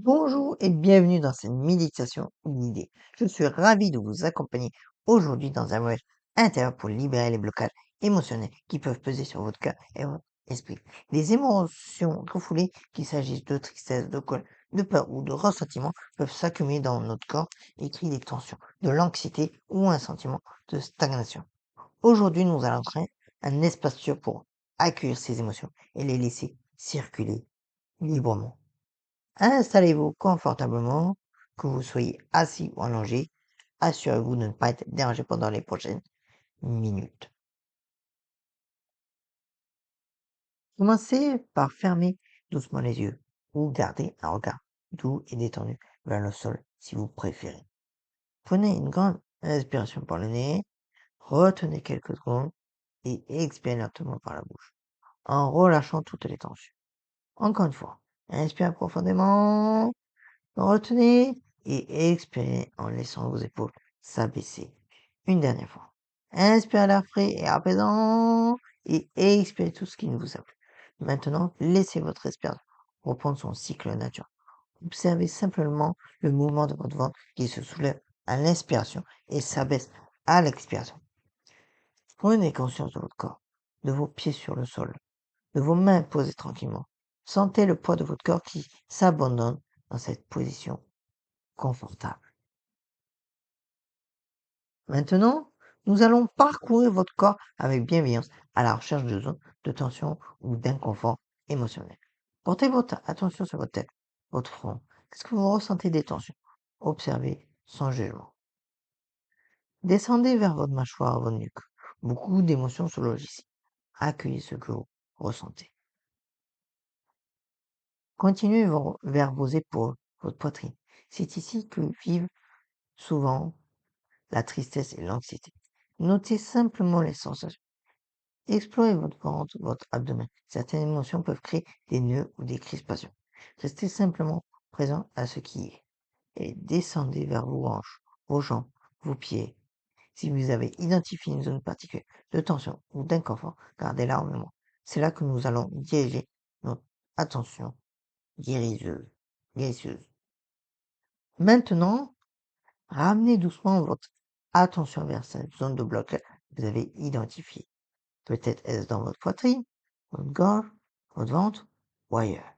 Bonjour et bienvenue dans cette méditation guidée. Je suis ravi de vous accompagner aujourd'hui dans un voyage intérieur pour libérer les blocages émotionnels qui peuvent peser sur votre cœur et votre esprit. Des émotions refoulées, qu'il s'agisse de tristesse, de colère, de peur ou de ressentiment, peuvent s'accumuler dans notre corps et créer des tensions, de l'anxiété ou un sentiment de stagnation. Aujourd'hui, nous allons créer un espace sûr pour accueillir ces émotions et les laisser circuler librement. Installez-vous confortablement, que vous soyez assis ou allongé. Assurez-vous de ne pas être dérangé pendant les prochaines minutes. Commencez par fermer doucement les yeux ou gardez un regard doux et détendu vers le sol si vous préférez. Prenez une grande inspiration par le nez, retenez quelques secondes et expirez lentement par la bouche en relâchant toutes les tensions. Encore une fois, inspirez profondément. Retenez et expirez en laissant vos épaules s'abaisser. Une dernière fois. Inspirez l'air frais et apaisant et expirez tout ce qui ne vous a plu. Maintenant, laissez votre respiration reprendre son cycle naturel. Observez simplement le mouvement de votre ventre qui se soulève à l'inspiration et s'abaisse à l'expiration. Prenez conscience de votre corps, de vos pieds sur le sol, de vos mains posées tranquillement. Sentez le poids de votre corps qui s'abandonne dans cette position confortable. Maintenant, nous allons parcourir votre corps avec bienveillance à la recherche de zones de tension ou d'inconfort émotionnel. Portez votre attention sur votre tête, votre front. Est-ce que vous ressentez des tensions? Observez sans jugement. Descendez vers votre mâchoire, votre nuque. Beaucoup d'émotions se logent ici. Accueillez ce que vous ressentez. Continuez vers vos épaules, votre poitrine. C'est ici que vivent souvent la tristesse et l'anxiété. Notez simplement les sensations. Explorez votre ventre, votre abdomen. Certaines émotions peuvent créer des nœuds ou des crispations. Restez simplement présent à ce qui est. Et descendez vers vos hanches, vos jambes, vos pieds. Si vous avez identifié une zone particulière de tension ou d'inconfort, gardez-la en mémoire. C'est là que nous allons diriger notre attention guérisseuse. guérisseuse. Maintenant, ramenez doucement votre attention vers cette zone de blocage que vous avez identifiée. Peut-être est-ce dans votre poitrine, votre gorge, votre ventre ou ailleurs.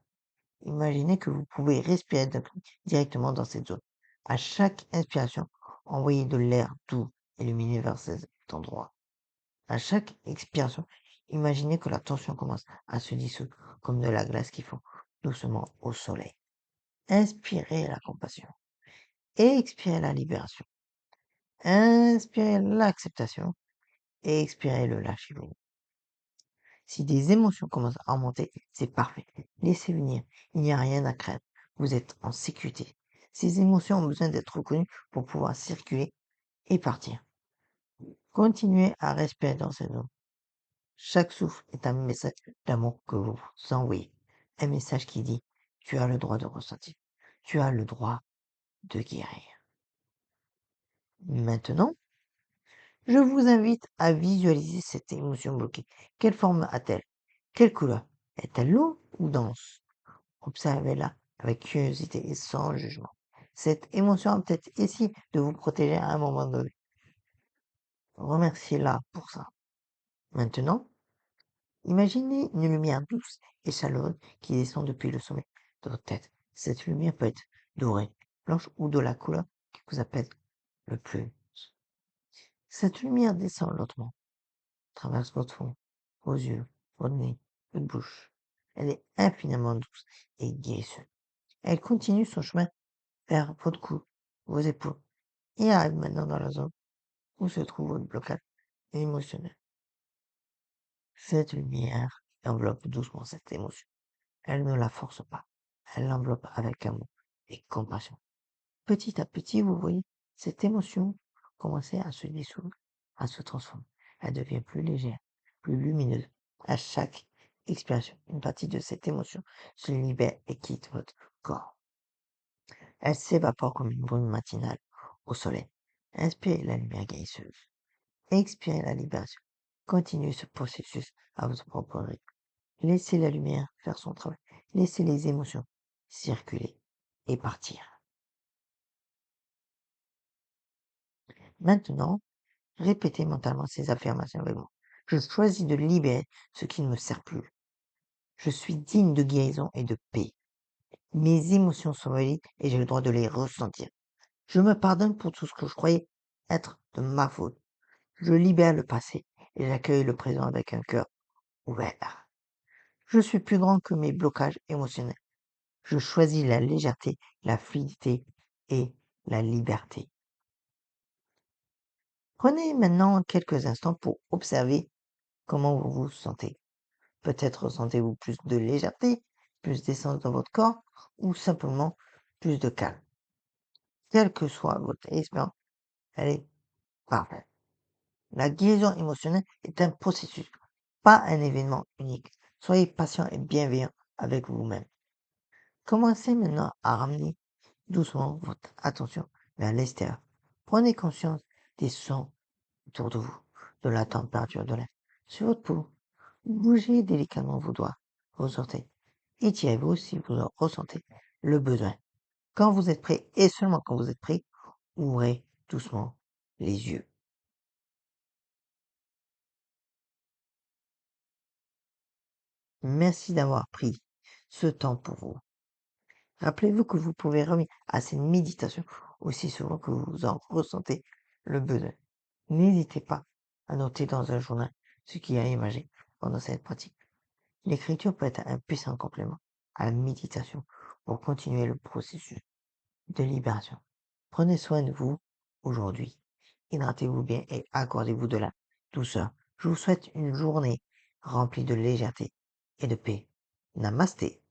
Imaginez que vous pouvez respirer directement dans cette zone. À chaque inspiration, envoyez de l'air doux et lumineux vers cet endroit. À chaque expiration, imaginez que la tension commence à se dissoudre comme de la glace qui fond doucement au soleil. Inspirez la compassion. Expirez la libération. Inspirez l'acceptation et expirez le lâcher-prise. Si des émotions commencent à remonter, c'est parfait. Laissez venir. Il n'y a rien à craindre. Vous êtes en sécurité. Ces émotions ont besoin d'être reconnues pour pouvoir circuler et partir. Continuez à respirer dans cette zone. Chaque souffle est un message d'amour que vous envoyez. Un message qui dit, tu as le droit de ressentir. Tu as le droit de guérir. Maintenant, je vous invite à visualiser cette émotion bloquée. Quelle forme a-t-elle? Quelle couleur? Est-elle lourde ou dense? Observez-la avec curiosité et sans jugement. Cette émotion a peut-être essayé de vous protéger à un moment donné. Remerciez-la pour ça. Maintenant, imaginez une lumière douce et chaleureuse qui descend depuis le sommet de votre tête. Cette lumière peut être dorée, blanche ou de la couleur qui vous appelle le plus. Cette lumière descend lentement, traverse votre front, vos yeux, votre nez, votre bouche. Elle est infiniment douce et guérisseuse. Elle continue son chemin vers votre cou, vos épaules, et arrive maintenant dans la zone où se trouve votre blocage émotionnel. Cette lumière enveloppe doucement cette émotion. Elle ne la force pas. Elle l'enveloppe avec amour et compassion. Petit à petit, vous voyez cette émotion commencer à se dissoudre, à se transformer. Elle devient plus légère, plus lumineuse. À chaque expiration, une partie de cette émotion se libère et quitte votre corps. Elle s'évapore comme une brume matinale au soleil. Inspirez la lumière guérisseuse. Expirez la libération. Continuez ce processus à votre propre rythme. Laissez la lumière faire son travail. Laissez les émotions circuler. et partir. Maintenant, répétez mentalement ces affirmations avec moi. Je choisis de libérer ce qui ne me sert plus. Je suis digne de guérison et de paix. Mes émotions sont valides et j'ai le droit de les ressentir. Je me pardonne pour tout ce que je croyais être de ma faute. Je libère le passé et j'accueille le présent avec un cœur ouvert. Je suis plus grand que mes blocages émotionnels. Je choisis la légèreté, la fluidité et la liberté. Prenez maintenant quelques instants pour observer comment vous vous sentez. Peut-être ressentez-vous plus de légèreté, plus d'essence dans votre corps ou simplement plus de calme. Quelle que soit votre expérience, elle est parfaite. La guérison émotionnelle est un processus, pas un événement unique. Soyez patient et bienveillant avec vous-même. Commencez maintenant à ramener doucement votre attention vers l'extérieur. Prenez conscience des sons autour de vous, de la température de l'air sur votre peau. Bougez délicatement vos doigts, vos orteils. Étirez-vous si vous en ressentez le besoin. Quand vous êtes prêt, et seulement quand vous êtes prêt, ouvrez doucement les yeux. Merci d'avoir pris ce temps pour vous. Rappelez-vous que vous pouvez revenir à cette méditation aussi souvent que vous en ressentez le besoin. N'hésitez pas à noter dans un journal ce qui a émergé pendant cette pratique. L'écriture peut être un puissant complément à la méditation pour continuer le processus de libération. Prenez soin de vous aujourd'hui. Hydratez-vous bien et accordez-vous de la douceur. Je vous souhaite une journée remplie de légèreté et de paix. Namasté.